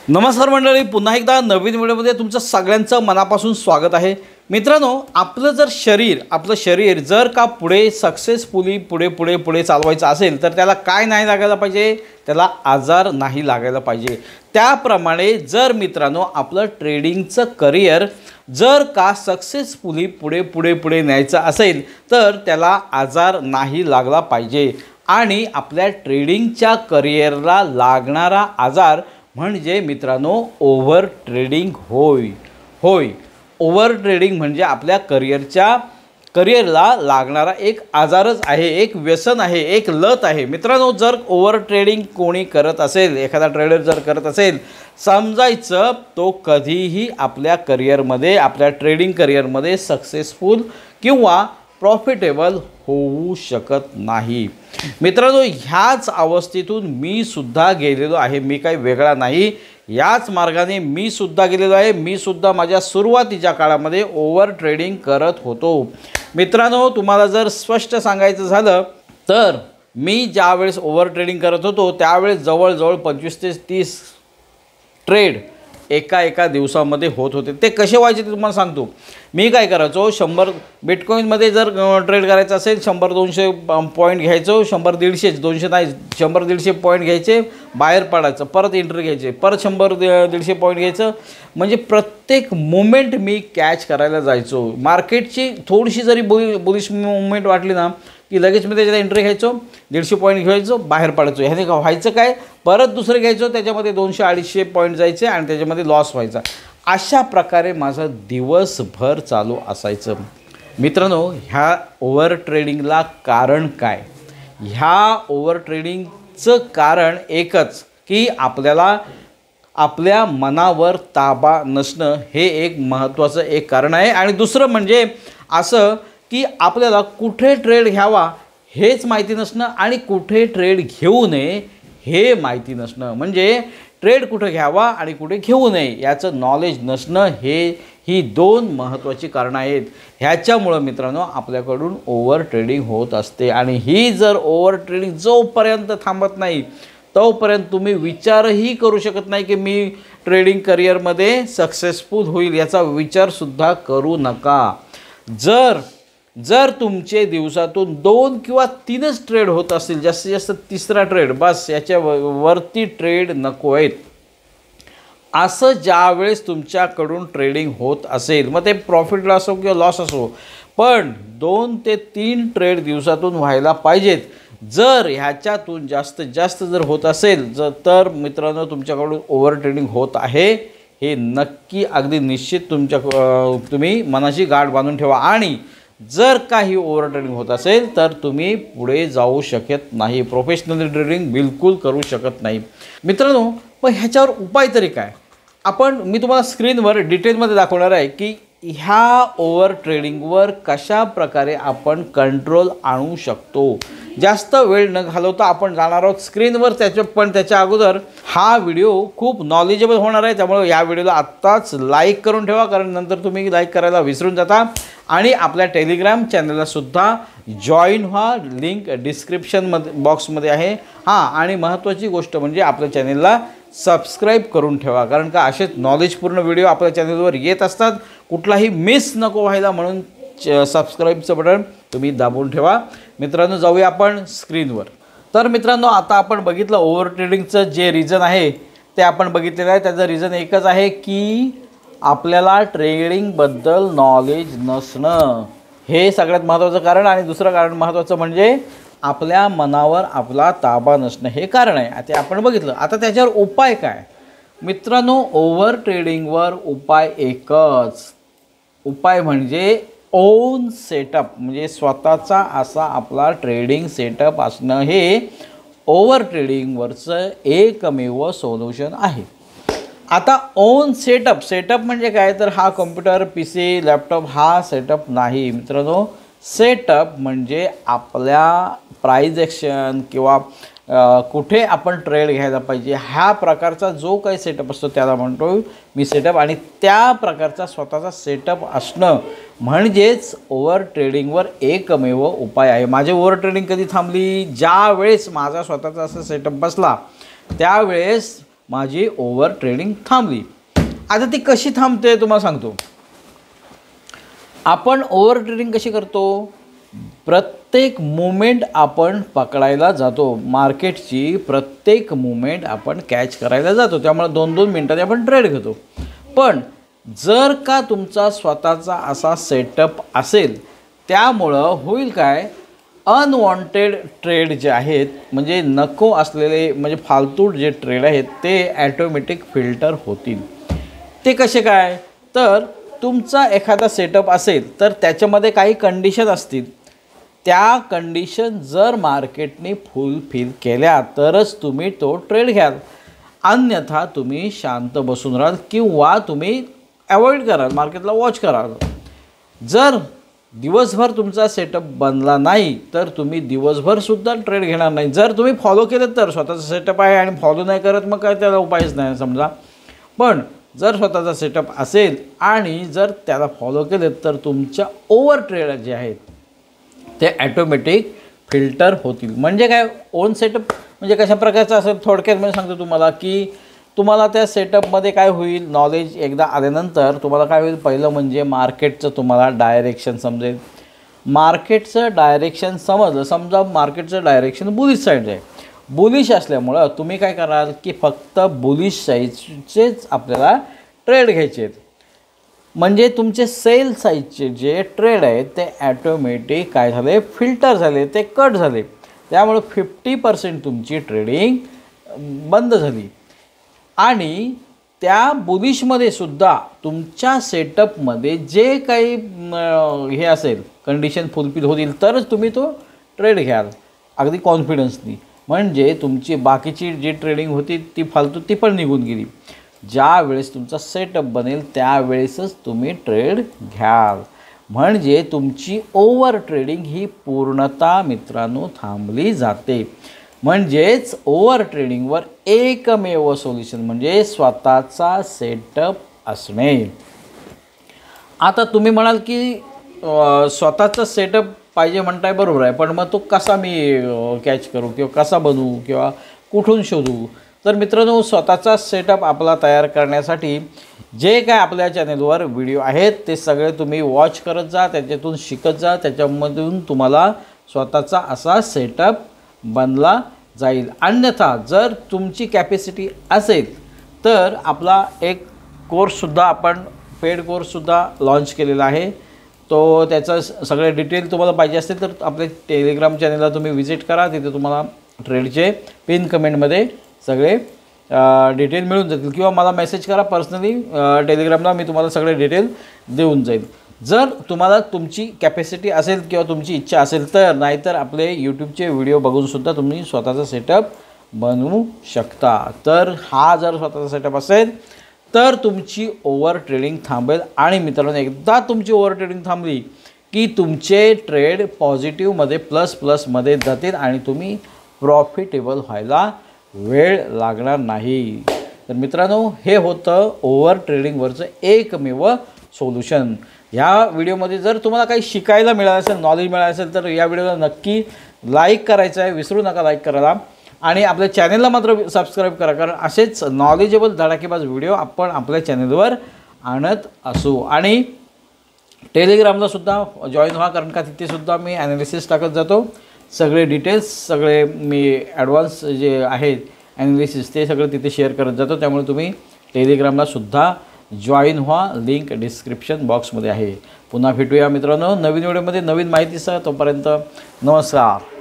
नमस्कार मंडळी, पुन्हा एकदा नवीन व्हिडिओमध्ये तुमचं सगळ्यांचं मनापासून स्वागत आहे। मित्रांनो, आपलं शरीर जर का पुढे सक्सेसफुली पुढे चालवायचं असेल तर त्याला काय नाही लागायला पाहिजे, त्याला आजार नाही लागायला पाहिजे। त्याप्रमाणे जर मित्रांनो आपलं ट्रेडिंगचं करियर जर का सक्सेसफुली पुढे न्यायचं असेल तर त्याला आजार नाही लागला पाहिजे। आणि आपल्या ट्रेडिंगच्या करियरला लागणारा आजार म्हणजे मित्रांनो ओव्हर ट्रेडिंग होय। ओव्हर ट्रेडिंग म्हणजे आपल्या करियरला लागणारा एक आजारच आहे, एक व्यसन आहे, एक लत आहे। मित्रांनो, जर ओव्हर ट्रेडिंग कोणी करत असेल, एखादा ट्रेडर जर करत असेल, समजायचं तो कधीही आपल्या ट्रेडिंग करियरमध्ये सक्सेसफुल किंवा प्रॉफिटेबल होऊ शकत नाही। मित्रांनो, ह्याच अवस्थेतून मी सुद्धा गेलेलो आहे, मी काही वेगळा नाही, याच मार्गाने मी सुद्धा गेलेलो आहे। मी सुद्धा माझ्या सुरुवातीच्या काळामध्ये ओव्हर ट्रेडिंग करत होतो। मित्रांनो, तुम्हाला जर स्पष्ट सांगायचं झालं तर मी ज्यावेळेस ओव्हर ट्रेडिंग करत होतो त्यावेळेस जवळजवळ 25 ते 30 ट्रेड एका दिवसामध्ये होत होते। ते कसे व्हायचे ते तुम्हाला सांगतो। मी काय करायचो, 100 बिटकॉईनमध्ये जर ट्रेड करायचं असेल 100-200 पॉईंट घ्यायचो, 100-150 200 नाही 100-150 पॉईंट घ्यायचे, बाहेर पडायचं, परत एंट्री घ्यायचे, परत 100-150 पॉईंट घ्यायचं, म्हणजे प्रत्येक मोमेंट मी कॅच करायला जायचो। मार्केटची थोडीशी जरी बुलिश मुवमेंट वाटली ना की लगेच मी त्याच्यात एंट्री घ्यायचो, 150 पॉईंट घ्यायचो, बाहेर पडायचो। ह्याने व्हायचं काय, परत दुसरं घ्यायचो, त्याच्यामध्ये 200-250 पॉईंट जायचे आणि त्याच्यामध्ये लॉस व्हायचा। अशा प्रकारे माझं दिवसभर चालू असायचं। मित्रांनो, ह्या ओव्हर ट्रेडिंगला कारण काय? ह्या ओव्हर ट्रेडिंगचं कारण एकच की आपल्याला आपल्या मनावर ताबा नसणं हे एक महत्त्वाचं एक कारण आहे। आणि दुसरं म्हणजे असं की आपल्याला कुठे ट्रेड घ्यावा हेच माहिती नसणं आणि कुठे ट्रेड घेऊ नये हे माहिती नसणं, म्हणजे ट्रेड कुठे घ्यावा आणि कुठे घेऊ नये याचं नॉलेज नसणं ही दोन महत्त्वाची कारणं आहेत। ह्याच्यामुळं मित्रांनो आपल्याकडून ओव्हर ट्रेडिंग होत असते। आणि ही जर ओव्हर ट्रेडिंग जोपर्यंत थांबत नाही तोपर्यंत तुम्ही विचारही करू शकत नाही की मी ट्रेडिंग करिअरमध्ये सक्सेसफुल होईल, याचा विचारसुद्धा करू नका। जर तुमचे दिवसातून 2 किंवा 3च ट्रेड होत असतील, जास्तीत जास्त तिसरा ट्रेड बस, याच्या वरती ट्रेड नको आहेत, असं ज्यावेळेस तुमच्याकडून ट्रेडिंग होत असेल, मग ते प्रॉफिटला असो किंवा लॉस असो, पण 2 ते 3 ट्रेड दिवसातून व्हायला पाहिजेत। जर ह्याच्यातून जास्तीत जास्त जर होत असेल तर मित्रांनो तुमच्याकडून ओव्हर ट्रेडिंग होत आहे हे नक्की अगदी निश्चित तुम्ही मनाची गाठ बांधून ठेवा। आणि जर काही ओव्हर ट्रेडिंग होत असेल तर तुम्ही पुढे जाऊ शकत नाही, प्रोफेशनल ट्रेडिंग बिलकुल करू शकत नाही। मित्रांनो, पण ह्याच्यावर उपाय तरी काय? मी तुम्हाला स्क्रीनवर डिटेलमध्ये दाखवणार आहे की ह्या ओव्हर ट्रेडिंगवर कशा प्रकारे आपण कंट्रोल आणू शकतो। जास्त वेळ न घालवता आपण जाणार आहोत स्क्रीनवर, पण त्याच्या अगोदर हा व्हिडिओ खूप नॉलेजेबल होणार आहे, त्यामुळे या व्हिडिओला आत्ताच लाईक करून ठेवा, कारण नंतर तुम्ही लाईक करायला विसरून जाता। आणि आपल्या टेलिग्राम चॅनललासुद्धा जॉईन व्हा, लिंक डिस्क्रिप्शन बॉक्समध्ये आहे। आणि महत्त्वाची गोष्ट म्हणजे आपल्या चॅनलला सबस्क्राईब करून ठेवा, कारण का असेच नॉलेजपूर्ण व्हिडिओ आपल्या चॅनलवर येत असतात, कुठलाही मिस नको व्हायला म्हणून सबस्क्राईबचं बटन तुम्ही दाबून ठेवा। मित्रांनो, जाऊया आपण स्क्रीनवर। तर मित्रांनो, आता आपण बघितलं ओव्हर ट्रेडिंगचं जे रिझन आहे ते आपण बघितलेलं आहे। त्याचं रिझन एकच आहे की आपल्याला ट्रेडिंगबद्दल नॉलेज नसणं हे सगळ्यात महत्त्वाचं कारण। आणि दुसरं कारण महत्त्वाचं म्हणजे आपल्या मनावर आपला ताबा नसणं हे कारण आहे, ते आपण बघितलं। आता त्याच्यावर उपाय काय? मित्रांनो, ओव्हर ट्रेडिंगवर उपाय एकच, उपाय म्हणजे ओन सेटअप, म्हणजे स्वतःचा असा आपला ट्रेडिंग सेटअप असणं हे ओव्हर ट्रेडिंगवरचं एकमेव सोल्युशन आहे। आता ओन सेटअप म्हणजे काय, तर हा कॉम्प्युटर, PC, लॅपटॉप हा सेटअप नाही मित्रांनो। सेटअप म्हणजे आपल्या प्राइस ॲक्शन किंवा कुठे आपण ट्रेड घ्यायला पाहिजे ह्या प्रकारचा जो काही सेटअप असतो त्याला म्हणतो मी सेटअप। आणि त्या प्रकारचा स्वतःचा सेटअप असणं म्हणजेच ओव्हर ट्रेडिंगवर एकमेव उपाय आहे। माझी ओव्हर ट्रेडिंग कधी थांबली? ज्या वेळेस माझा स्वतःचा असा सेटअप बसला त्यावेळेस माझी ओव्हर ट्रेडिंग थांबली. आता ती कशी थांबते तुम्हाला सांगतो. आपण ओव्हर ट्रेडिंग कशी करतो, प्रत्येक मुवमेंट आपण पकडायला जातो, मार्केटची प्रत्येक मुवमेंट आपण कॅच करायला जातो, त्यामुळे 2-2 मिनिटांनी आपण ट्रेड घेतो. पण जर का तुमचा स्वतःचा असा सेटअप असेल, त्यामुळं होईल काय, अनवॉन्टेड ट्रेड जे आहेत म्हणजे नको असलेले म्हणजे फालतू जे ट्रेड आहेत ते ॲटोमॅटिक फिल्टर होतील. ते कसे काय, तर तुमचा एखादा सेटअप असेल तर त्याच्यामध्ये काही कंडिशन असतील, त्या कंडिशन जर मार्केटने फुलफिल केल्या तरच तुम्ही तो ट्रेड घ्याल, अन्यथा तुम्ही शांत बसून राहाल किंवा तुम्ही अवॉइड कराल, मार्केटला वॉच कराल. जर दिवसभर तुमचा सेटअप बनला नाही तर तुम्ही दिवसभरसुद्धा ट्रेड घेणार नाही. जर तुम्ही फॉलो केलं तर स्वतःचा सेटअप आहे आणि फॉलो नाही करत मग काय त्याला उपायच नाही समजा. पण जर स्वतःचा सेटअप असेल आणि जर त्याला फॉलो केले तर तुमच्या ओव्हर ट्रेड जे आहेत ते ॲटोमॅटिक फिल्टर होतील. म्हणजे काय, ओन सेटअप म्हणजे कशा प्रकारचं असेल, थोडक्यात म्हणजे सांगतो तुम्हाला की तुम्हाला त्या सेटअपमध्ये काय होईल, नॉलेज एकदा आल्यानंतर तुम्हाला काय होईल, पहिलं म्हणजे मार्केटचं तुम्हाला डायरेक्शन समजेल. मार्केटचं डायरेक्शन समजलं, समजा मार्केटचं डायरेक्शन बुलिश साईड आहे, बुलिश असल्यामुळं तुम्ही काय कराल की फक्त बुलिश साईडचेच आपल्याला ट्रेड घ्यायचे आहेत. म्हणजे तुमचे सेल साईडचे जे ट्रेड आहेत ते ॲटोमॅटिक काय झाले, फिल्टर झाले, ते कट झाले. त्यामुळे 50% तुमची ट्रेडिंग बंद झाली. आणि त्या बुलिशमध्ये सुद्धा तुमच्या सेटअपमध्ये जे काही हे असेल कंडिशन फुलफिल होतील तरच तुम्ही तो ट्रेड घ्याल अगदी कॉन्फिडन्सनी. म्हणजे तुमची बाकीची जी ट्रेडिंग होती ती फालतू ती पण निघून गेली. ज्या वेळेस तुमचा सेटअप बनेल त्यावेळेसच तुम्ही ट्रेड घ्याल. म्हणजे तुमची ओव्हर ट्रेडिंग ही पूर्णतः मित्रांनो थांबली जाते. म्हणजेच ओव्हर ट्रेडिंगवर एकमेव सोल्युशन म्हणजे स्वतःचा सेटअप असणे. आता तुम्ही म्हणाल की स्वतःचा सेटअप पाहिजे म्हणताय, बरोबर आहे, पण मग तो कसा मी कॅच करू किंवा कसा बनवू किंवा कुठून शोधू. तर मित्रांनो, स्वतःचा सेटअप आपला तयार करण्यासाठी जे काय आपल्या चॅनेलवर व्हिडिओ आहेत ते सगळे तुम्ही वॉच करत जा, त्याच्यातून शिकत जा, त्याच्यामधून तुम्हाला स्वतःचा असा सेटअप बनला जाईल. अन्यथा जर तुमची कॅपॅसिटी असेल तर आपला एक कोर्ससुद्धा आपण पेड कोर्ससुद्धा लॉन्च केलेला आहे. तो त्याचा सगळे डिटेल तुम्हाला पाहिजे असतील तर आपल्या टेलिग्राम चॅनलला तुम्ही विजिट करा. तिथे तुम्हाला ट्रेडचे पिन कमेंटमध्ये सगळे डिटेल मिळून जातील किंवा मला मेसेज करा पर्सनली टेलिग्रामला, मी तुम्हाला सगळे डिटेल देऊन जाईल. जर तुम्हाला तुमची कॅपॅसिटी असेल किंवा तुमची इच्छा असेल तर, नाहीतर आपले यूट्यूबचे व्हिडिओ बघूनसुद्धा तुम्ही स्वतःचा सेटअप बनवू शकता. तर हा जर स्वतःचा सेटअप असेल तर तुमची ओव्हर ट्रेडिंग थांबेल. आणि मित्रांनो, एकदा तुमची ओव्हर ट्रेडिंग थांबली की तुमचे ट्रेड पॉझिटिव्हमध्ये प्लसमध्ये जातील आणि तुम्ही प्रॉफिटेबल व्हायला वेळ लागणार नाही. तर मित्रांनो, हे होतं ओव्हर ट्रेडिंगवरचं एकमेव सोल्युशन. ह्या व्हिडिओमध्ये जर तुम्हाला काही शिकायला मिळालं असेल, नॉलेज मिळालं असेल तर या व्हिडिओला नक्की लाईक करायचं आहे, विसरू नका लाईक करायला. आणि आपल्या चॅनलला मात्र सबस्क्राईब करा, कारण असेच नॉलेजेबल धडाकेबाज व्हिडिओ आपण आपल्या चॅनलवर आणत असू. आणि टेलिग्रामलासुद्धा जॉईन व्हा, कारण का तिथेसुद्धा मी ॲनालिसिस टाकत जातो. सगळे डिटेल्स सगळे मी ॲडव्हान्स जे आहेत ॲनालिसिस ते सगळं तिथे शेअर करत जातो. त्यामुळे तुम्ही टेलिग्रामलासुद्धा जॉईन व्हा, लिंक डिस्क्रिप्शन बॉक्समध्ये आहे. पुन्हा भेटूया मित्रांनो नवीन व्हिडिओमध्ये नवीन माहितीसह. तोपर्यंत नमस्कार.